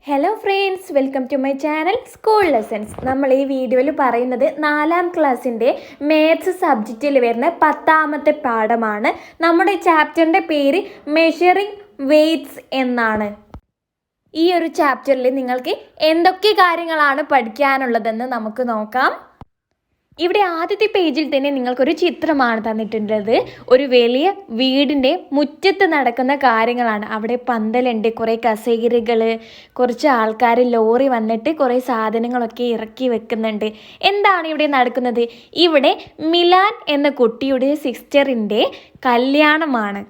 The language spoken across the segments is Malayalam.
Hello friends, welcome to my channel school lessons. നമ്മൾ ഈ വീഡിയോയിൽ പറയുന്നത് 4ാം ക്ലാസ്സിൻ്റെ മാത്സ് സബ്ജക്റ്റിൽ വരുന്ന 10ാമത്തെ പാഠമാണ്. നമ്മുടെ ചാപ്റ്ററിൻ്റെ പേര് മെഷറിംഗ് വെയ്റ്റ്സ് എന്നാണ്. ഈ ഒരു ചാപ്റ്ററിൽ നിങ്ങൾക്ക് എന്തൊക്കെ കാര്യങ്ങളാണ് പഠിക്കാനുള്ളതെന്ന് നമുക്ക് നോക്കാം. ഇവിടെ ആദ്യത്തെ പേജിൽ തന്നെ നിങ്ങൾക്കൊരു ചിത്രമാണ് തന്നിട്ടുള്ളത്. ഒരു വലിയ വീടിൻ്റെ മുറ്റത്ത് നടക്കുന്ന കാര്യങ്ങളാണ്. അവിടെ പന്തലുണ്ട്, കുറേ കസേരകൾ, കുറച്ച് ആൾക്കാർ, ലോറി വന്നിട്ട് കുറേ സാധനങ്ങളൊക്കെ ഇറക്കി വെക്കുന്നുണ്ട്. എന്താണ് ഇവിടെ നടക്കുന്നത്? ഇവിടെ മിലാൻ എന്ന കുട്ടിയുടെ സിസ്റ്ററിൻ്റെ കല്യാണമാണ്.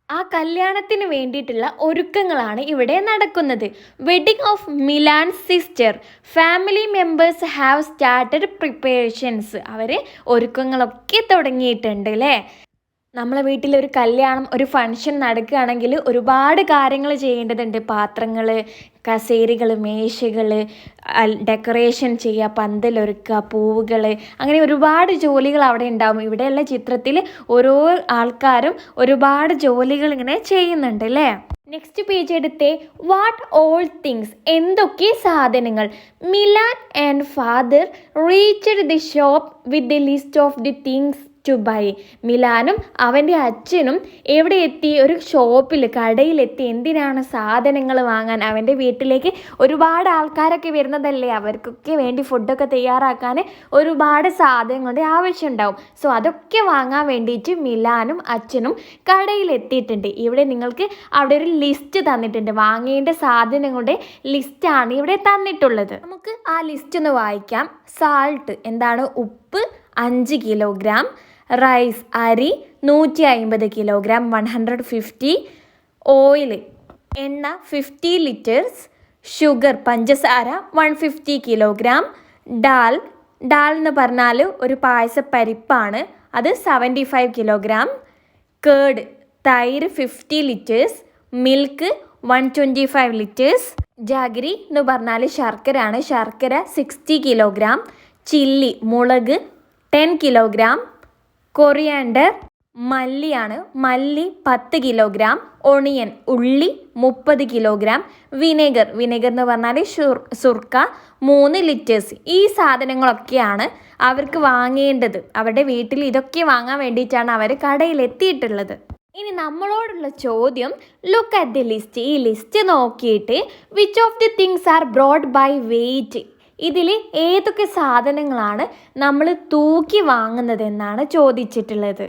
ആ കല്യാണത്തിന് വേണ്ടിയിട്ടുള്ള ഒരുക്കങ്ങളാണ് ഇവിടെ നടക്കുന്നത്. Wedding of Milan's sister. Family members have started preparations. അവർ ഒരുക്കങ്ങളൊക്കെ തുടങ്ങിയിട്ടുണ്ട് അല്ലേ. നമ്മളെ വീട്ടിൽ ഒരു കല്യാണം, ഒരു ഫങ്ഷൻ നടക്കുകയാണെങ്കിൽ ഒരുപാട് കാര്യങ്ങൾ ചെയ്യേണ്ടതുണ്ട്. പാത്രങ്ങൾ, കസേരകൾ, മേശകൾ, ഡെക്കറേഷൻ ചെയ്യുക, പന്തലൊരുക്കുക, പൂവുകൾ, അങ്ങനെ ഒരുപാട് ജോലികൾ അവിടെ ഉണ്ടാവും. ഇവിടെയുള്ള ചിത്രത്തിൽ ഓരോ ആൾക്കാരും ഒരുപാട് ജോലികൾ ഇങ്ങനെ ചെയ്യുന്നുണ്ട് അല്ലേ. നെക്സ്റ്റ് പേജ് എടുത്തേ. What all things. എന്തൊക്കെ സാധനങ്ങൾ. Milan and father reached the shop with the list of the things to buy. മിലാനും അവൻ്റെ അച്ഛനും എവിടെ എത്തി? ഒരു ഷോപ്പിൽ, കടയിലെത്തി. എന്തിനാണ്? സാധനങ്ങൾ വാങ്ങാൻ. അവൻ്റെ വീട്ടിലേക്ക് ഒരുപാട് ആൾക്കാരൊക്കെ വരുന്നതല്ലേ, അവർക്കൊക്കെ വേണ്ടി ഫുഡൊക്കെ തയ്യാറാക്കാൻ ഒരുപാട് സാധനങ്ങളുടെ ആവശ്യമുണ്ടാവും. സോ അതൊക്കെ വാങ്ങാൻ വേണ്ടിയിട്ട് മിലാനും അച്ഛനും കടയിലെത്തിയിട്ടുണ്ട്. ഇവിടെ നിങ്ങൾക്ക് അവിടെ ഒരു ലിസ്റ്റ് തന്നിട്ടുണ്ട്. വാങ്ങേണ്ട സാധനങ്ങളുടെ ലിസ്റ്റാണ് ഇവിടെ തന്നിട്ടുള്ളത്. നമുക്ക് ആ ലിസ്റ്റ് ഒന്ന് വായിക്കാം. സാൾട്ട് എന്താണ്? ഉപ്പ് 5 കിലോഗ്രാം. റൈസ് അരി 150 കിലോഗ്രാം 150. ഓയിൽ എണ്ണ 50 ലിറ്റേഴ്സ്. ഷുഗർ പഞ്ചസാര 150 കിലോഗ്രാം. ഡാൽ എന്ന് പറഞ്ഞാൽ ഒരു പായസപ്പരിപ്പാണ്, അത് 75 കിലോഗ്രാം. കേർഡ് തൈര് 50 ലിറ്റേഴ്സ്. Milk 125 litres. ജാഗരി എന്ന് പറഞ്ഞാൽ ശർക്കരയാണ്, ശർക്കര 60 കിലോഗ്രാം. ചില്ലി മുളക് 10 കിലോഗ്രാം. കൊറിയാണ്ടർ മല്ലിയാണ്, മല്ലി 10 കിലോഗ്രാം. ഒണിയൻ ഉള്ളി 30 കിലോഗ്രാം. വിനെഗർ എന്ന് പറഞ്ഞാൽ സുർക്ക 3 ലിറ്റേഴ്സ്. ഈ സാധനങ്ങളൊക്കെയാണ് അവർക്ക് വാങ്ങേണ്ടത്. അവരുടെ വീട്ടിൽ ഇതൊക്കെ വാങ്ങാൻ വേണ്ടിയിട്ടാണ് അവർ കടയിലെത്തിയിട്ടുള്ളത്. ഇനി നമ്മളോടുള്ള ചോദ്യം, ലുക്ക് അറ്റ് ദി ലിസ്റ്റ്. ഈ ലിസ്റ്റ് നോക്കിയിട്ട് which of the things are brought by weight. ഇതിൽ ഏതൊക്കെ സാധനങ്ങളാണ് നമ്മൾ തൂക്കി വാങ്ങുന്നത് എന്നാണ് ചോദിച്ചിട്ടുള്ളത്.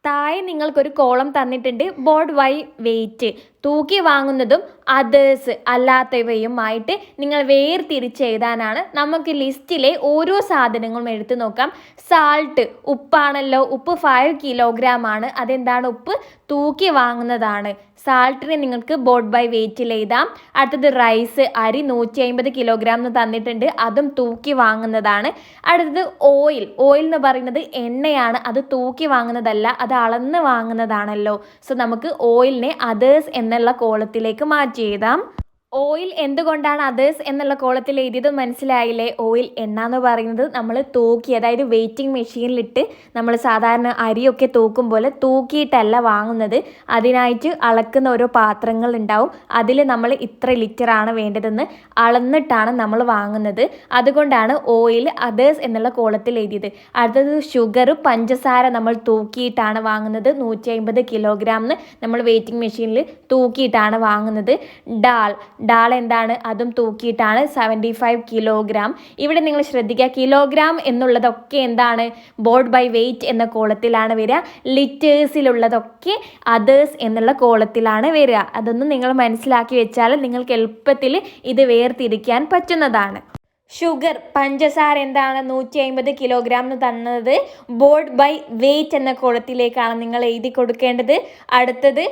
താഴെ നിങ്ങൾക്കൊരു കോളം തന്നിട്ടുണ്ട്. Bought by weight. തൂക്കി വാങ്ങുന്നതും അതേഴ്സ് അല്ലാത്തവയുമായിട്ട് നിങ്ങൾ വേർതിരിച്ച് എഴുതാനാണ്. നമുക്ക് ലിസ്റ്റിലെ ഓരോ സാധനങ്ങളും എടുത്തു നോക്കാം. സാൾട്ട് ഉപ്പാണല്ലോ, ഉപ്പ് 5 കിലോഗ്രാം ആണ്. അതെന്താണ്? ഉപ്പ് തൂക്കി വാങ്ങുന്നതാണ്. സാൾട്ടിനെ നിങ്ങൾക്ക് ബോർഡ് ബൈ വെയ്റ്റിൽ എഴുതാം. അടുത്തത് റൈസ് അരി 150 കിലോഗ്രാം എന്ന് തന്നിട്ടുണ്ട്, അതും തൂക്കി വാങ്ങുന്നതാണ്. അടുത്തത് ഓയിൽ എന്ന് പറയുന്നത് എണ്ണയാണ്, അത് തൂക്കി വാങ്ങുന്നതല്ല, അത് അളന്ന് വാങ്ങുന്നതാണല്ലോ. സോ നമുക്ക് ഓയിലിനെ അതേഴ്സ് എന്നുള്ള കോളത്തിലേക്ക് മാറ്റി എഴുതാം. ഓയിൽ എന്തുകൊണ്ടാണ് അതേഴ്സ് എന്നുള്ള കോളത്തിൽ എഴുതിയത് മനസ്സിലായില്ലേ? ഓയിൽ എണ്ണ എന്ന് പറയുന്നത് നമ്മൾ തൂക്കി, അതായത് വെയിറ്റിംഗ് മെഷീനിലിട്ട് നമ്മൾ സാധാരണ അരിയൊക്കെ തൂക്കും പോലെ തൂക്കിയിട്ടല്ല വാങ്ങുന്നത്. അതിനായിട്ട് അളക്കുന്ന ഓരോ പാത്രങ്ങൾ ഉണ്ടാവും. അതിൽ നമ്മൾ ഇത്ര ലിറ്ററാണ് വേണ്ടതെന്ന് അളന്നിട്ടാണ് നമ്മൾ വാങ്ങുന്നത്. അതുകൊണ്ടാണ് ഓയിൽ അതേഴ്സ് എന്നുള്ള കോളത്തിൽ എഴുതിയത്. അടുത്തത് ഷുഗർ പഞ്ചസാര നമ്മൾ തൂക്കിയിട്ടാണ് വാങ്ങുന്നത്. 150 കിലോഗ്രാം നമ്മൾ വെയിറ്റിംഗ് മെഷീനിൽ തൂക്കിയിട്ടാണ് വാങ്ങുന്നത്. ഡാൾ എന്താണ്? അതും തൂക്കിയിട്ടാണ് 75 കിലോഗ്രാം. ഇവിടെ നിങ്ങൾ ശ്രദ്ധിക്കുക, കിലോഗ്രാം എന്നുള്ളതൊക്കെ എന്താണ്? ബോർഡ് ബൈ വെയ്റ്റ് എന്ന കോളത്തിലാണ് വരിക. ലിറ്റേഴ്സിലുള്ളതൊക്കെ അതേഴ്സ് എന്നുള്ള കോളത്തിലാണ് വരിക. അതൊന്നും നിങ്ങൾ മനസ്സിലാക്കി വെച്ചാൽ നിങ്ങൾക്ക് എളുപ്പത്തിൽ ഇത് വേർതിരിക്കാൻ പറ്റുന്നതാണ്. ഷുഗർ പഞ്ചസാര എന്താണ്? 150 കിലോഗ്രാം എന്ന് തന്നത് ബോർഡ് ബൈ വെയ്റ്റ് എന്ന കോളത്തിലേക്കാണ് നിങ്ങൾ എഴുതി കൊടുക്കേണ്ടത്. അടുത്തത്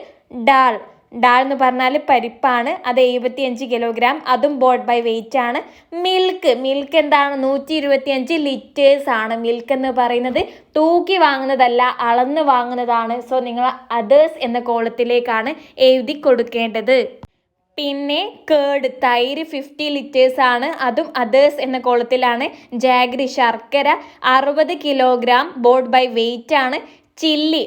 ഡാൾ എന്ന് പറഞ്ഞാൽ പരിപ്പാണ്, അത് 75 കിലോഗ്രാം, അതും ബോർഡ് ബൈ വെയ്റ്റ് ആണ്. മിൽക്ക് എന്താണ്? 125 ലിറ്റേഴ്സ് ആണ്. മിൽക്ക് എന്ന് പറയുന്നത് തൂക്കി വാങ്ങുന്നതല്ല, അളന്ന് വാങ്ങുന്നതാണ്. സോ നിങ്ങൾ അതേഴ്സ് എന്ന കോളത്തിലേക്കാണ് എഴുതി കൊടുക്കേണ്ടത്. പിന്നെ കേർഡ് തൈര് 50 ലിറ്റേഴ്സ് ആണ്, അതും അതേഴ്സ് എന്ന കോളത്തിലാണ്. ജാഗരി ശർക്കര 60 കിലോഗ്രാം, ബോർഡ് ബൈ വെയ്റ്റ് ആണ്. ചില്ലി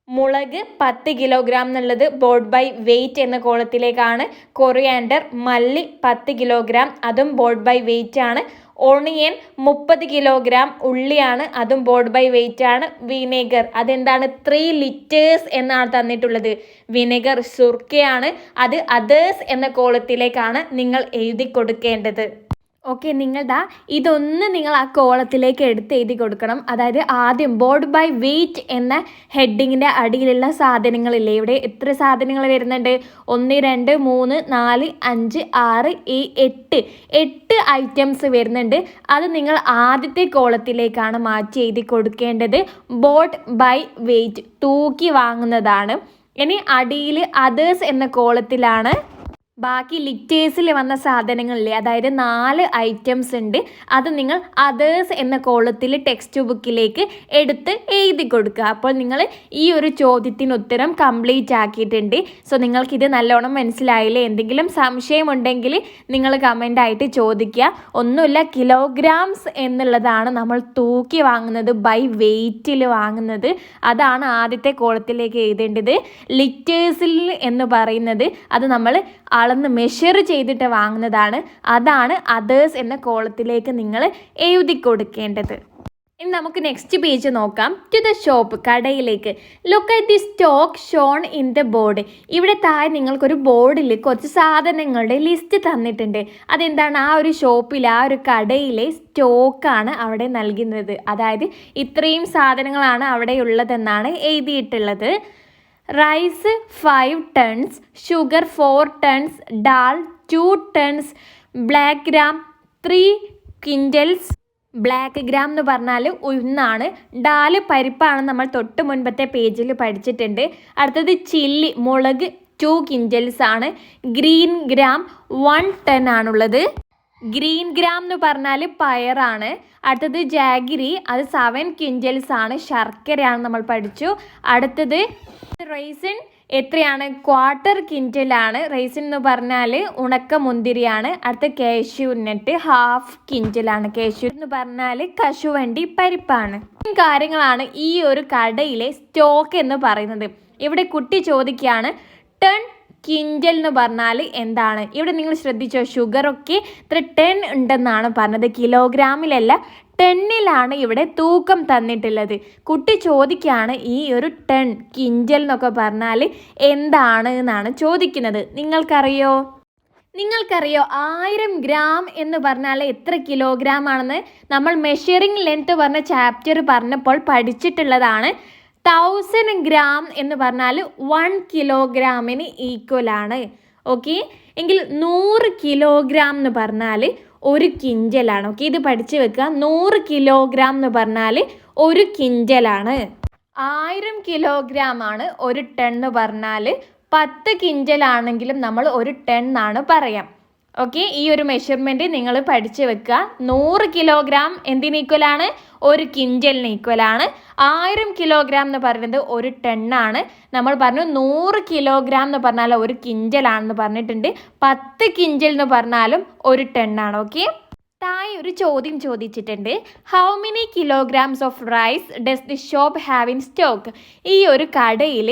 മുളക് 10 കിലോഗ്രാം എന്നുള്ളത് ബോർഡ് ബൈ വെയിറ്റ് എന്ന കോളത്തിലേക്കാണ്. കൊറിയാൻഡർ മല്ലി 10 കിലോഗ്രാം, അതും ബോർഡ് ബൈ വെയിറ്റ് ആണ്. ഓണിയൻ 30 കിലോഗ്രാം, ഉള്ളിയാണ്, അതും ബോർഡ് ബൈ വെയിറ്റ് ആണ്. വിനെഗർ അതെന്താണ് 3 ലിറ്റേഴ്സ് എന്നാണ് തന്നിട്ടുള്ളത്. വിനെഗർ സുർക്കയാണ്, അത് അതേഴ്സ് എന്ന കോളത്തിലേക്കാണ് നിങ്ങൾ എഴുതി കൊടുക്കേണ്ടത്. ഓക്കെ, ഇതൊന്ന് നിങ്ങൾ ആ കോളത്തിലേക്ക് എടുത്ത് എഴുതി കൊടുക്കണം. അതായത് ആദ്യം ബോർഡ് ബൈ വെയിറ്റ് എന്ന ഹെഡിങ്ങിൻ്റെ അടിയിലുള്ള സാധനങ്ങളില്ലേ, ഇവിടെ എത്ര സാധനങ്ങൾ വരുന്നുണ്ട്? 1 2 3 4 5 6 8 ഐറ്റംസ് വരുന്നുണ്ട്. അത് നിങ്ങൾ ആദ്യത്തെ കോളത്തിലേക്കാണ് മാറ്റി എഴുതി കൊടുക്കേണ്ടത്. ബോർഡ് ബൈ വെയിറ്റ് തൂക്കി വാങ്ങുന്നതാണ്. ഇനി അടിയിൽ അതേഴ്സ് എന്ന കോളത്തിലാണ് ബാക്കി ലിറ്റേഴ്സിൽ വന്ന സാധനങ്ങളില്ലേ, അതായത് 4 ഐറ്റംസ് ഉണ്ട്. അത് നിങ്ങൾ അതേഴ്സ് എന്ന കോളത്തിൽ ടെക്സ്റ്റ് ബുക്കിലേക്ക് എടുത്ത് എഴുതി കൊടുക്കുക. അപ്പോൾ നിങ്ങൾ ഈ ഒരു ചോദ്യത്തിന് ഉത്തരം കംപ്ലീറ്റ് ആക്കിയിട്ടുണ്ട്. സോ നിങ്ങൾക്കിത് നല്ലോണം മനസ്സിലായില്ലേ? എന്തെങ്കിലും സംശയമുണ്ടെങ്കിൽ നിങ്ങൾ കമൻ്റ് ആയിട്ട് ചോദിക്കുക. ഒന്നുമില്ല, കിലോഗ്രാംസ് എന്നുള്ളതാണ് നമ്മൾ തൂക്കി വാങ്ങുന്നത്, ബൈ വെയിറ്റിൽ വാങ്ങുന്നത്. അതാണ് ആദ്യത്തെ കോളത്തിലേക്ക് എഴുതേണ്ടത്. ലിറ്റേഴ്സിൽ എന്ന് പറയുന്നത് അത് നമ്മൾ അളന്ന് മെഷർ ചെയ്തിട്ട് വാങ്ങുന്നതാണ്. അതാണ് അതേഴ്സ് എന്ന കോളത്തിലേക്ക് നിങ്ങൾ എഴുതി കൊടുക്കേണ്ടത്. ഇനി നമുക്ക് നെക്സ്റ്റ് പേജ് നോക്കാം. ടു ദ ഷോപ്പ്, കടയിലേക്ക്. Look at the stock shown in the board. ഇവിടെ താഴെ നിങ്ങൾക്കൊരു ബോർഡിൽ കുറച്ച് സാധനങ്ങളുടെ ലിസ്റ്റ് തന്നിട്ടുണ്ട്. അതെന്താണ്? ആ ഒരു ഷോപ്പിൽ, ആ ഒരു കടയിലെ സ്റ്റോക്കാണ് അവിടെ നൽകുന്നത്. അതായത് ഇത്രയും സാധനങ്ങളാണ് അവിടെ ഉള്ളതെന്നാണ് എഴുതിയിട്ടുള്ളത്. Rice 5 tons, sugar 4 tons, dal 2 tons, black gram 3 quintals. Black gram എന്ന് പറഞ്ഞാൽ ഉഴുന്നാണ്. ഡാല് പരിപ്പാണ്, നമ്മൾ തൊട്ട് മുൻപത്തെ പേജിൽ പഠിച്ചിട്ടുണ്ട്. അടുത്തത് ചില്ലി, മുളക് 2 quintals ആണ്. ഗ്രീൻ ഗ്രാം 1 ton ആണുള്ളത്. ഗ്രീൻ ഗ്രാം എന്ന് പറഞ്ഞാൽ പയറാണ്. അടുത്തത് ജാഗിരി, അത് 7 quintals ആണ്. ശർക്കരയാണ് നമ്മൾ പഠിച്ചു. അടുത്തത് റൈസിൻ എത്രയാണ്? 1/4 quintal ആണ്. റൈസിൻ എന്ന് പറഞ്ഞാൽ ഉണക്ക മുന്തിരിയാണ്. അടുത്ത കാഷ്യൂ നട്ട് 1/2 quintal ആണ്. കാഷ്യൂ എന്ന് പറഞ്ഞാൽ കശുവണ്ടി പരിപ്പാണ്. കാര്യങ്ങളാണ് ഈ ഒരു കടയിലെ സ്റ്റോക്ക് എന്ന് പറയുന്നത്. ഇവിടെ കുട്ടി ചോദിക്കുകയാണ് ടൺ ക്വിൻ്റൽ എന്ന് പറഞ്ഞാൽ എന്താണ്? ഇവിടെ നിങ്ങൾ ശ്രദ്ധിച്ചോ, ഷുഗറൊക്കെ ഇത്ര 10 ഉണ്ടെന്നാണ് പറഞ്ഞത്, കിലോഗ്രാമിലല്ല, ടെന്നിലാണ് ഇവിടെ തൂക്കം തന്നിട്ടുള്ളത്. കുട്ടി ചോദിക്കുകയാണ് ഈ ഒരു ടൺ, ക്വിൻ്റൽ എന്നൊക്കെ പറഞ്ഞാൽ എന്താണ് എന്നാണ് ചോദിക്കുന്നത്. നിങ്ങൾക്കറിയോ 1000 ഗ്രാം എന്ന് പറഞ്ഞാൽ എത്ര കിലോഗ്രാം ആണെന്ന് നമ്മൾ മെഷറിംഗ് ലെങ്ത് പറഞ്ഞ ചാപ്റ്റർ പറഞ്ഞപ്പോൾ പഠിച്ചിട്ടുള്ളതാണ്. 1000 ഗ്രാം എന്ന് പറഞ്ഞാൽ 1 കിലോഗ്രാമിന് ഈക്വൽ ആണ്. ഓക്കെ, എങ്കിൽ 100 കിലോഗ്രാം എന്ന് പറഞ്ഞാൽ 1 ക്വിൻ്റലാണ്. ഓക്കെ, ഇത് പഠിച്ചു വെക്കുക. 100 കിലോഗ്രാം എന്ന് പറഞ്ഞാൽ 1 ക്വിൻ്റലാണ്. 1000 കിലോഗ്രാം ആണ് 1 ടൺ എന്ന് പറഞ്ഞാൽ 10 ക്വിൻ്റൽ ആണെങ്കിലും നമ്മൾ 1 ടൺ എന്നാണ് പറയാം. ഓക്കെ, ഈ ഒരു മെഷർമെൻറ്റ് നിങ്ങൾ പഠിച്ചു വെക്കുക. 100 കിലോഗ്രാം എന്തിന് ഈക്വലാണ്? 1 ക്വിൻ്റലിന് ഈക്വലാണ്. 1000 കിലോഗ്രാം എന്ന് പറയുന്നത് 1 ടണ്ണാണ്. നമ്മൾ പറഞ്ഞു 100 കിലോഗ്രാം എന്ന് പറഞ്ഞാൽ 1 ക്വിൻ്റലാണെന്ന് പറഞ്ഞിട്ടുണ്ട്. 10 ക്വിൻ്റൽ എന്ന് പറഞ്ഞാലും 1 ടണ്ണാണ്. ഓക്കെ, താഴെ ഒരു ചോദ്യം ചോദിച്ചിട്ടുണ്ട്. How many kilograms of rice does the shop have in stock? ഈ ഒരു കടയിൽ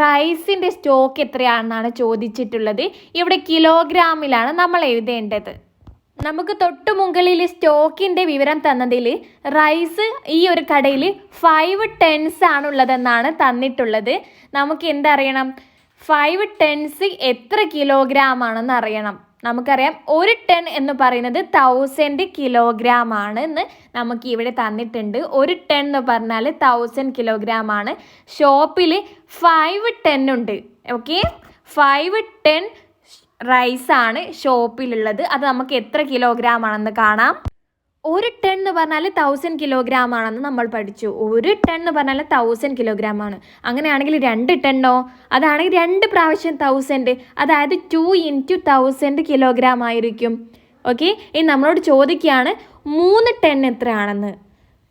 റൈസിൻ്റെ സ്റ്റോക്ക് എത്രയാണെന്നാണ് ചോദിച്ചിട്ടുള്ളത്. ഇവിടെ കിലോഗ്രാമിലാണ് നമ്മൾ എഴുതേണ്ടത്. നമുക്ക് തൊട്ട് മുകളിൽ സ്റ്റോക്കിൻ്റെ വിവരം തന്നതിൽ റൈസ് ഈ ഒരു കടയിൽ 5 tons ആണുള്ളതെന്നാണ് തന്നിട്ടുള്ളത്. നമുക്ക് എന്തറിയണം? 5 tons എത്ര കിലോഗ്രാം ആണെന്ന് അറിയണം. നമുക്കറിയാം 1 ടൺ എന്ന് പറയുന്നത് 1000 കിലോഗ്രാം ആണ് എന്ന് നമുക്ക് ഇവിടെ തന്നിട്ടുണ്ട്. 1 ടൺ എന്ന് പറഞ്ഞാൽ 1000 കിലോഗ്രാം ആണ്. ഷോപ്പിൽ 5 ടൺ ഉണ്ട്. ഓക്കെ, 5 ടൺ റൈസാണ് ഷോപ്പിലുള്ളത്. അത് നമുക്ക് എത്ര കിലോഗ്രാം ആണെന്ന് കാണാം. 1 ടൺ എന്ന് പറഞ്ഞാൽ 1000 കിലോഗ്രാം ആണെന്ന് നമ്മൾ പഠിച്ചു. 1 ടൺ എന്ന് പറഞ്ഞാൽ 1000 കിലോഗ്രാം ആണ്. അങ്ങനെയാണെങ്കിൽ 2 ടണ്ണോ? അതാണെങ്കിൽ 2 പ്രാവശ്യം 1000, അതായത് 2 × 1000 കിലോഗ്രാം ആയിരിക്കും. ഓക്കെ, ഇനി നമ്മളോട് ചോദിക്കുകയാണ് 3 ടൺ എത്രയാണെന്ന്.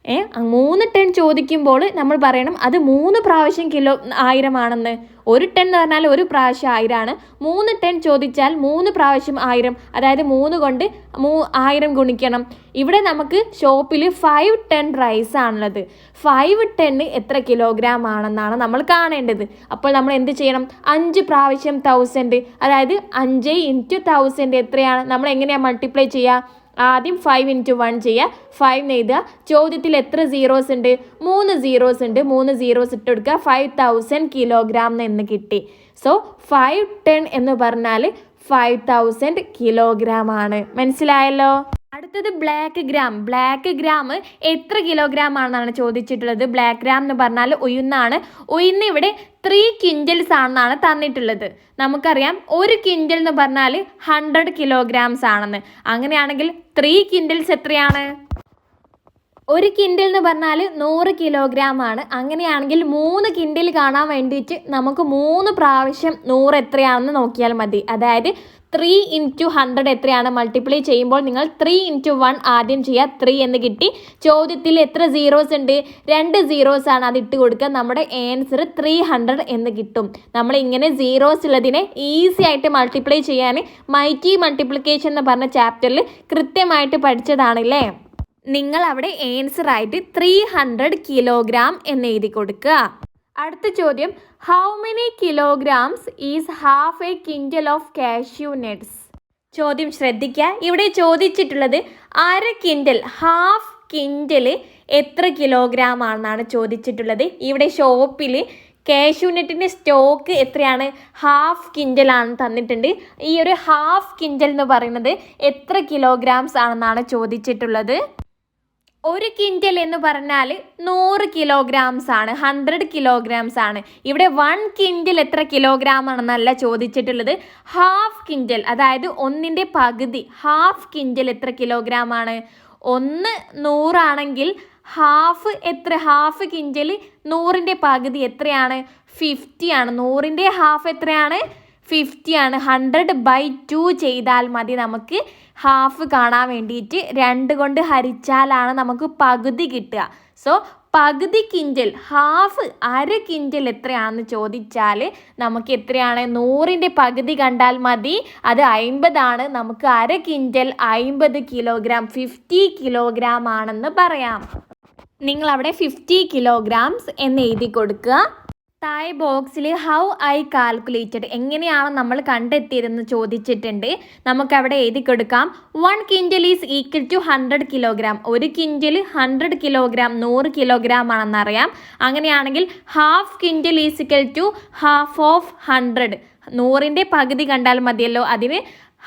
3 ടൺ ചോദിക്കുമ്പോൾ നമ്മൾ പറയണം അത് 3 പ്രാവശ്യം 1000 ആണെന്ന്. 1 ടൺ എന്ന് പറഞ്ഞാൽ ഒരു പ്രാവശ്യം 1000 ആണ്. 3 ടൺ ചോദിച്ചാൽ 3 പ്രാവശ്യം 1000, അതായത് 3 കൊണ്ട് 1000 ഗുണിക്കണം. ഇവിടെ നമുക്ക് ഷോപ്പിൽ 5 ടൺ റൈസ് ആണുള്ളത്. 5 ടൺ എത്ര കിലോഗ്രാം ആണെന്നാണ് നമ്മൾ കാണേണ്ടത്. അപ്പോൾ നമ്മൾ എന്ത് ചെയ്യണം? 5 പ്രാവശ്യം 1000, അതായത് 5 × 1000 എത്രയാണ്? നമ്മൾ എങ്ങനെയാണ് മൾട്ടിപ്ലൈ ചെയ്യുക? ആദ്യം 5 × 1 ചെയ്യുക, 5 എഴുതുക. ചോദ്യത്തിൽ എത്ര സീറോസ് ഉണ്ട്? 3 സീറോസ് ഉണ്ട്. 3 സീറോസ് ഇട്ട് കൊടുക്കുക. 5000 കിലോഗ്രാം എന്ന് കിട്ടി. സോ 5 ടൺ എന്ന് പറഞ്ഞാൽ 5000 കിലോഗ്രാം ആണ്. മനസ്സിലായല്ലോ? അടുത്തത് ബ്ലാക്ക് ഗ്രാം എത്ര കിലോഗ്രാം ആണെന്നാണ് ചോദിച്ചിട്ടുള്ളത്. ബ്ലാക്ക് ഗ്രാം എന്ന് പറഞ്ഞാൽ ഉഴുന്നാണ്. ഉഴുന്ന് ഇവിടെ 3 ക്വിൻ്റൽസ് ആണെന്നാണ് തന്നിട്ടുള്ളത്. നമുക്കറിയാം 1 ക്വിൻ്റൽ എന്ന് പറഞ്ഞാൽ 100 കിലോഗ്രാംസ് ആണെന്ന്. അങ്ങനെയാണെങ്കിൽ 3 ക്വിൻ്റൽസ് എത്രയാണ്? 1 ക്വിൻ്റൽ എന്ന് പറഞ്ഞാൽ 100 കിലോഗ്രാം ആണ്. അങ്ങനെയാണെങ്കിൽ 3 ക്വിൻ്റൽ കാണാൻ വേണ്ടിയിട്ട് നമുക്ക് 3 പ്രാവശ്യം 100 എത്രയാണെന്ന് നോക്കിയാൽ മതി. അതായത് 3 × 100 എത്രയാണ്? മൾട്ടിപ്ലൈ ചെയ്യുമ്പോൾ നിങ്ങൾ 3 × 1 ആദ്യം ചെയ്യുക. 3 എന്ന് കിട്ടി. ചോദ്യത്തിൽ എത്ര സീറോസ് ഉണ്ട്? 2 സീറോസ് ആണ്. അത് ഇട്ട് കൊടുക്കുക. നമ്മുടെ ആൻസർ 300 എന്ന് കിട്ടും. നമ്മൾ ഇങ്ങനെ സീറോസ് ഉള്ളതിനെ ഈസി ആയിട്ട് മൾട്ടിപ്ലൈ ചെയ്യാൻ മൈറ്റി മൾട്ടിപ്ലിക്കേഷൻ എന്ന് പറഞ്ഞ ചാപ്റ്ററിൽ കൃത്യമായിട്ട് പഠിച്ചതാണല്ലേ. നിങ്ങൾ അവിടെ ആൻസർ ആയിട്ട് 300 കിലോഗ്രാം എന്ന് എഴുതി കൊടുക്കുക. അടുത്ത ചോദ്യം, how many kilograms is half A quintal of cashew nuts? ചോദ്യം ശ്രദ്ധിക്കുക. ഇവിടെ ചോദിച്ചിട്ടുള്ളത് 1/2 ക്വിൻ്റൽ, ഹാഫ് ക്വിൻ്റൽ എത്ര കിലോഗ്രാം ആണെന്നാണ് ചോദിച്ചിട്ടുള്ളത്. ഇവിടെ ഷോപ്പിൽ കാഷ്യൂ നട്ടിൻ്റെ സ്റ്റോക്ക് എത്രയാണ്? ഹാഫ് ക്വിൻ്റൽ ആണ് തന്നിട്ടുണ്ട്. ഈ ഒരു ഹാഫ് ക്വിൻ്റൽ എന്ന് പറയുന്നത് എത്ര കിലോഗ്രാംസ് ആണെന്നാണ് ചോദിച്ചിട്ടുള്ളത്. 1 ക്വിൻ്റൽ എന്ന് പറഞ്ഞാൽ 100 കിലോഗ്രാംസ് ആണ്, 100 കിലോഗ്രാംസ് ആണ്. ഇവിടെ 1 ക്വിൻ്റൽ എത്ര കിലോഗ്രാം ആണെന്നല്ല ചോദിച്ചിട്ടുള്ളത്. ഹാഫ് ക്വിൻ്റൽ, അതായത് 1ൻ്റെ പകുതി, ഹാഫ് ക്വിൻ്റൽ എത്ര കിലോഗ്രാം ആണ്? 1 100 ആണെങ്കിൽ ഹാഫ് എത്ര? ഹാഫ് ക്വിൻ്റൽ 100ൻ്റെ പകുതി എത്രയാണ്? 50 ആണ്. 100ൻ്റെ ഹാഫ് എത്രയാണ്? 50 ആണ്. 100/2 ചെയ്താൽ മതി നമുക്ക് ഹാഫ് കാണാൻ വേണ്ടിയിട്ട്. 2 കൊണ്ട് ഹരിച്ചാലാണ് നമുക്ക് പകുതി കിട്ടുക. സോ പകുതി ക്വിൻ്റൽ, ഹാഫ്, 1/2 ക്വിൻ്റൽ എത്രയാണെന്ന് ചോദിച്ചാൽ നമുക്ക് എത്രയാണ്? 100ൻ്റെ പകുതി കണ്ടാൽ മതി. അത് 50 ആണ്. നമുക്ക് 1/2 ക്വിൻ്റൽ 50 കിലോഗ്രാം, 50 കിലോഗ്രാം ആണെന്ന് പറയാം. നിങ്ങൾ അവിടെ 50 കിലോഗ്രാംസ് എന്ന് എഴുതി കൊടുക്കുക. താഴെ ബോക്സിൽ ഹൗ ഐ കാൽക്കുലേറ്റഡ്, എങ്ങനെയാണ് നമ്മൾ കണ്ടെത്തിയതെന്ന് ചോദിച്ചിട്ടുണ്ട്. നമുക്കവിടെ എഴുതി കൊടുക്കാം. 1 quintal is equal to 100 kilogram. 1 quintal 100 kilogram, 100 kilogram ആണെന്നറിയാം. അങ്ങനെയാണെങ്കിൽ half quintal is equal to half of 100. 100ൻ്റെ പകുതി കണ്ടാൽ മതിയല്ലോ. അതിന്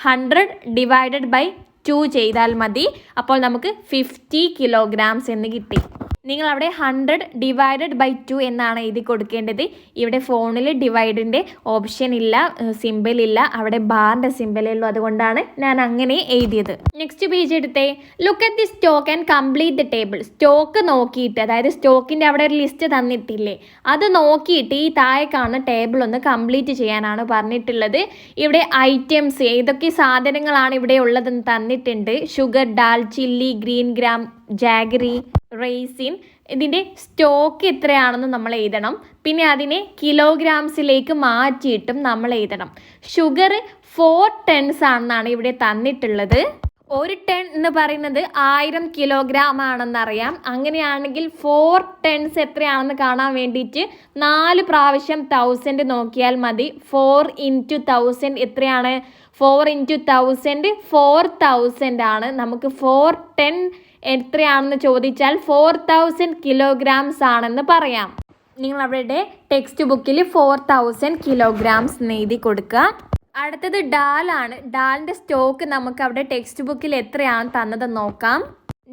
100/2 ചെയ്താൽ മതി. അപ്പോൾ നമുക്ക് 50 കിലോഗ്രാംസ് എന്ന് കിട്ടി. നിങ്ങൾ അവിടെ 100/2 എന്നാണ് എഴുതി കൊടുക്കേണ്ടത്. ഇവിടെ ഫോണിൽ ഡിവൈഡിൻ്റെ ഓപ്ഷൻ ഇല്ല, സിമ്പിൾ ഇല്ല, അവിടെ ബാറിൻ്റെ സിമ്പിളേ ഉള്ളൂ. അതുകൊണ്ടാണ് ഞാൻ അങ്ങനെ എഴുതിയത്. നെക്സ്റ്റ് പേജ് എടുത്തേ. Look at the stock and complete the table. Stock നോക്കിയിട്ട്, അതായത് സ്റ്റോക്കിൻ്റെ അവിടെ ഒരു ലിസ്റ്റ് തന്നിട്ടില്ലേ, അത് നോക്കിയിട്ട് ഈ താഴെ കാണുന്ന ടേബിൾ ഒന്ന് കംപ്ലീറ്റ് ചെയ്യാനാണ് പറഞ്ഞിട്ടുള്ളത്. ഇവിടെ ഐറ്റംസ്, ഏതൊക്കെ സാധനങ്ങളാണ് ഇവിടെ ഉള്ളതെന്ന് തന്നിട്ടുണ്ട്. Sugar, dal, chilli, green gram, jaggery, raisin. ഇതിൻ്റെ സ്റ്റോക്ക് എത്രയാണെന്ന് നമ്മൾ എഴുതണം. പിന്നെ അതിനെ കിലോഗ്രാംസിലേക്ക് മാറ്റിയിട്ടും നമ്മൾ എഴുതണം. ഷുഗർ 4 ടൺസ് ആണെന്നാണ് ഇവിടെ തന്നിട്ടുള്ളത്. 1 ടൺ എന്ന് പറയുന്നത് 1000 കിലോഗ്രാം ആണെന്നറിയാം. അങ്ങനെയാണെങ്കിൽ 4 ടൺസ് എത്രയാണെന്ന് കാണാൻ വേണ്ടിയിട്ട് 4 പ്രാവശ്യം 1000 നോക്കിയാൽ മതി. 4 × 1000 എത്രയാണ്? 4 × 1000 4000 ആണ്. നമുക്ക് 4 ടൺ എത്രയാണെന്ന് ചോദിച്ചാൽ 4000 കിലോഗ്രാംസ് ആണെന്ന് പറയാം. നിങ്ങൾ അവരുടെ ടെക്സ്റ്റ് ബുക്കിൽ 4000 കിലോഗ്രാംസ് എഴുതി കൊടുക്കുക. അടുത്തത് ഡാലാണ്. ഡാലിൻ്റെ സ്റ്റോക്ക് നമുക്ക് അവിടെ ടെക്സ്റ്റ് ബുക്കിൽ എത്രയാണ് തന്നത് നോക്കാം.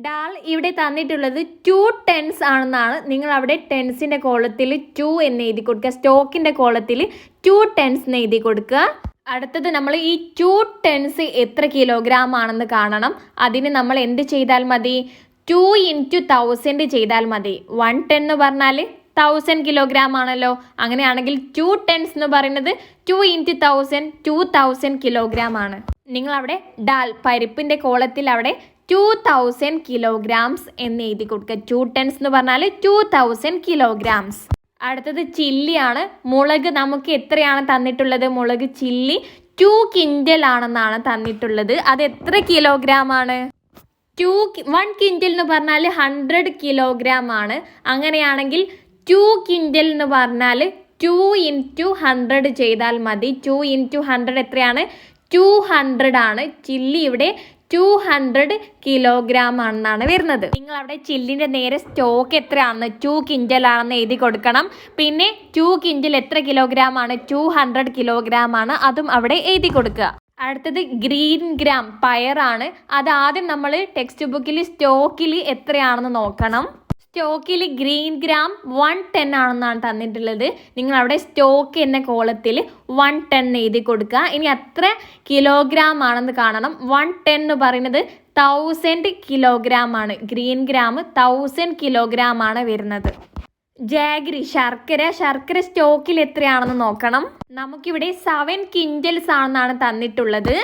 ഡാൽ ഇവിടെ തന്നിട്ടുള്ളത് 2 ടൺസ് ആണെന്നാണ്. നിങ്ങൾ അവിടെ ടെൻസിൻ്റെ കോളത്തിൽ 2 എന്ന് എഴുതി കൊടുക്കുക. സ്റ്റോക്കിൻ്റെ കോളത്തിൽ 2 ടൺസ് എന്ന് എഴുതി കൊടുക്കുക. അടുത്തത് നമ്മൾ ഈ 2 ടൺസ് എത്ര കിലോഗ്രാം ആണെന്ന് കാണണം. അതിന് നമ്മൾ എന്ത് ചെയ്താൽ മതി? 2 × 1000 ചെയ്താൽ മതി. 1 ടൺ എന്ന് പറഞ്ഞാൽ 1000 കിലോഗ്രാം ആണല്ലോ. അങ്ങനെയാണെങ്കിൽ 2 ടൺസ് എന്ന് പറയുന്നത് 2 × 1000 2000 കിലോഗ്രാം ആണ്. നിങ്ങൾ അവിടെ ഡാൽ, പരിപ്പിൻ്റെ കോളത്തിൽ അവിടെ 2000 kilograms എന്ന് എഴുതി കൊടുക്കുക. 2 tons എന്ന് പറഞ്ഞാൽ 2000 kilograms. അടുത്തത് ചില്ലിയാണ്. മുളക് നമുക്ക് എത്രയാണ് തന്നിട്ടുള്ളത്? മുളക് ചില്ലി 2 ക്വിൻ്റൽ ആണെന്നാണ് തന്നിട്ടുള്ളത്. അത് എത്ര കിലോഗ്രാം ആണ്? 1 ക്വിൻ്റൽ എന്ന് പറഞ്ഞാൽ 100 കിലോഗ്രാം ആണ്. അങ്ങനെയാണെങ്കിൽ 2 ക്വിൻ്റൽ എന്ന് പറഞ്ഞാൽ 2 × 100 ചെയ്താൽ മതി. 2 × 100 എത്രയാണ്? 200 ആണ്. ചില്ലി ഇവിടെ 200 കിലോഗ്രാം ആണെന്നാണ് വരുന്നത്. നിങ്ങൾ അവിടെ ചില്ലിൻ്റെ നേരെ സ്റ്റോക്ക് എത്രയാണെന്ന് 2 ക്വിൻ്റൽ ആണെന്ന് എഴുതി കൊടുക്കണം. പിന്നെ 2 ക്വിൻ്റൽ എത്ര കിലോഗ്രാം ആണ്? 200 കിലോഗ്രാം ആണ്. അതും അവിടെ എഴുതി കൊടുക്കുക. അടുത്തത് ഗ്രീൻ ഗ്രാം, പയറാണ്. അത് ആദ്യം നമ്മൾ ടെക്സ്റ്റ് ബുക്കിൽ സ്റ്റോക്കിൽ എത്രയാണെന്ന് നോക്കണം. സ്റ്റോക്കിൽ ഗ്രീൻ ഗ്രാം 110 ആണെന്നാണ് തന്നിട്ടുള്ളത്. നിങ്ങൾ അവിടെ സ്റ്റോക്ക് എന്ന കോളത്തിൽ 110 എഴുതി കൊടുക്കുക. ഇനി എത്ര കിലോഗ്രാം ആണെന്ന് കാണണം. 110 എന്ന് പറയുന്നത് 1000 കിലോഗ്രാം ആണ്. ഗ്രീൻ ഗ്രാം 1000 കിലോഗ്രാം ആണ് വരുന്നത്. ജാഗ്രി, ശർക്കര സ്റ്റോക്കിൽ എത്രയാണെന്ന് നോക്കണം. നമുക്കിവിടെ 7 ക്വിൻ്റൽസ് ആണെന്നാണ് തന്നിട്ടുള്ളത്.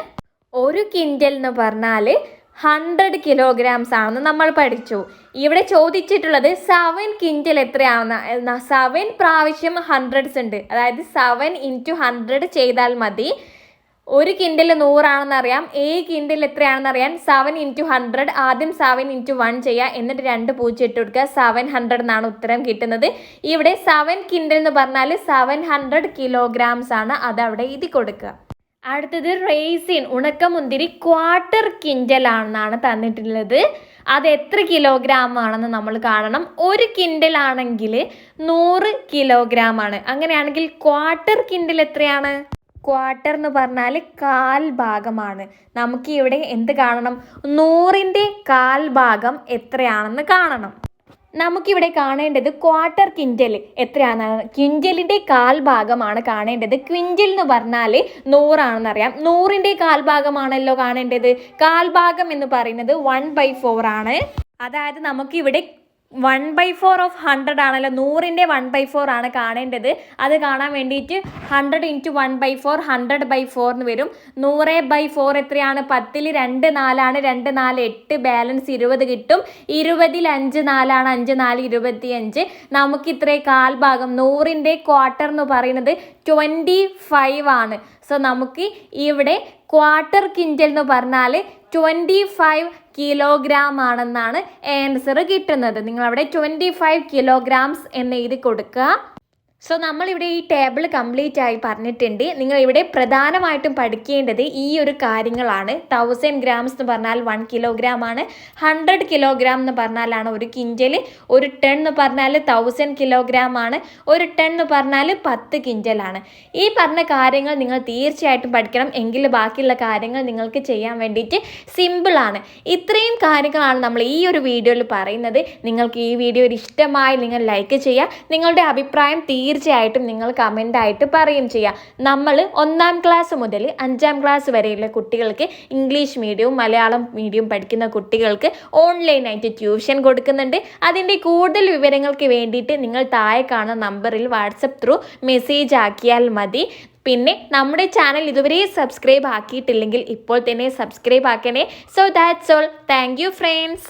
1 ക്വിൻ്റൽ എന്ന് പറഞ്ഞാൽ 100 കിലോഗ്രാംസ് ആണെന്ന് നമ്മൾ പഠിച്ചു. ഇവിടെ ചോദിച്ചിട്ടുള്ളത് 7 ക്വിൻ്റൽ എത്രയാണെന്ന്. 7 പ്രാവശ്യം ഹൺഡ്രഡ്സ് ഉണ്ട്. അതായത് 7 × 100 ചെയ്താൽ മതി. 1 ക്വിൻ്റൽ 100 ആണെന്ന് അറിയാം. 1 ക്വിൻ്റൽ എത്രയാണെന്ന് അറിയാൻ 7 × 100. ആദ്യം 7 × 1 ചെയ്യുക. എന്നിട്ട് 2 പൂജ്യം ഇട്ട് കൊടുക്കുക. 700 എന്നാണ് ഉത്തരം കിട്ടുന്നത്. ഇവിടെ 7 ക്വിൻ്റൽ എന്ന് പറഞ്ഞാൽ 700 കിലോഗ്രാംസ് ആണ്. അതവിടെ എഴുതി കൊടുക്കുക. അടുത്തത് റേസിൻ, ഉണക്കമുന്തിരി 1/4 ക്വിൻ്റൽ ആണെന്നാണ് തന്നിട്ടുള്ളത്. അത് എത്ര കിലോഗ്രാം ആണെന്ന് നമ്മൾ കാണണം. 1 ക്വിൻ്റൽ ആണെങ്കിൽ 100 കിലോഗ്രാം ആണ്. അങ്ങനെയാണെങ്കിൽ 1/4 ക്വിൻ്റൽ എത്രയാണ്? 1/4 എന്ന് പറഞ്ഞാൽ 1/4 ഭാഗമാണ്. നമുക്ക് ഇവിടെ എന്ത് കാണണം? 100ൻ്റെ 1/4 ഭാഗം എത്രയാണെന്ന് കാണണം. നമുക്കിവിടെ കാണേണ്ടത് 1/4 ക്വിൻ്റൽ എത്രയാണ്? ക്വിൻ്റലിൻ്റെ 1/4 ഭാഗമാണ് കാണേണ്ടത്. ക്വിൻ്റൽ എന്ന് പറഞ്ഞാൽ 100 ആണെന്ന് അറിയാം. 100ൻ്റെ 1/4 ഭാഗമാണല്ലോ കാണേണ്ടത്. 1/4 ഭാഗം എന്ന് പറയുന്നത് 1/4 ആണ്. അതായത് നമുക്കിവിടെ 1/4 ഓഫ് 100 ആണല്ലോ. 100ൻ്റെ 1/4 ആണ് കാണേണ്ടത്. അത് കാണാൻ വേണ്ടിയിട്ട് 100 × 1/4 100/4 എന്ന് വരും. 100/4 എത്രയാണ്? 10ൽ 2 4 ആണ്. 2 4 8, ബാലൻസ് 20 കിട്ടും. 20ൽ 5 4 ആണ്. 5 4 25. നമുക്ക് ഇത്രേ 1/4 ഭാഗം. 100ൻ്റെ 1/4 എന്ന് പറയുന്നത് 25 ആണ്. സോ നമുക്ക് ഇവിടെ 1/4 ക്വിൻ്റൽ എന്ന് പറഞ്ഞാൽ 25 കിലോഗ്രാം ആണെന്നാണ് ആൻസർ കിട്ടുന്നത്. നിങ്ങളവിടെ 25 കിലോഗ്രാംസ് എന്ന് എഴുതി കൊടുക്കുക. സോ നമ്മളിവിടെ ഈ ടേബിൾ കംപ്ലീറ്റ് ആയി പറഞ്ഞിട്ടുണ്ട്. നിങ്ങളിവിടെ പ്രധാനമായിട്ടും പഠിക്കേണ്ടത് ഈ ഒരു കാര്യങ്ങളാണ്. 1000 ഗ്രാംസ് എന്ന് പറഞ്ഞാൽ 1 കിലോഗ്രാം ആണ്. 100 കിലോഗ്രാം എന്ന് പറഞ്ഞാലാണ് 1 ക്വിൻ്റൽ. 1 ടൺ എന്ന് പറഞ്ഞാൽ 1000 കിലോഗ്രാം ആണ്. 1 ടൺ എന്ന് പറഞ്ഞാൽ 10 ക്വിൻ്റൽ ആണ്. ഈ പറഞ്ഞ കാര്യങ്ങൾ നിങ്ങൾ തീർച്ചയായിട്ടും പഠിക്കണം. എങ്കിൽ ബാക്കിയുള്ള കാര്യങ്ങൾ നിങ്ങൾക്ക് ചെയ്യാൻ വേണ്ടിയിട്ട് സിമ്പിളാണ്. ഇത്രയും കാര്യങ്ങളാണ് നമ്മൾ ഈ ഒരു വീഡിയോയിൽ പറയുന്നത്. നിങ്ങൾക്ക് ഈ വീഡിയോ ഇഷ്ടമായി നിങ്ങൾ ലൈക്ക് ചെയ്യുക. നിങ്ങളുടെ അഭിപ്രായം തീർച്ചയായിട്ടും നിങ്ങൾ കമൻ്റായിട്ട് പറയുകയും ചെയ്യുക. നമ്മൾ 1ാം ക്ലാസ് മുതൽ 5ാം ക്ലാസ് വരെയുള്ള കുട്ടികൾക്ക് ഇംഗ്ലീഷ് മീഡിയവും മലയാളം മീഡിയം പഠിക്കുന്ന കുട്ടികൾക്ക് ഓൺലൈനായിട്ട് ട്യൂഷൻ കൊടുക്കുന്നുണ്ട്. അതിൻ്റെ കൂടുതൽ വിവരങ്ങൾക്ക് വേണ്ടിയിട്ട് നിങ്ങൾ താഴെ കാണുന്ന നമ്പറിൽ വാട്സപ്പ് ത്രൂ മെസ്സേജ് ആക്കിയാൽ മതി. പിന്നെ നമ്മുടെ ചാനൽ ഇതുവരെ സബ്സ്ക്രൈബ് ആക്കിയിട്ടില്ലെങ്കിൽ ഇപ്പോൾ തന്നെ സബ്സ്ക്രൈബ് ആക്കണേ. So that's all. Thank you friends.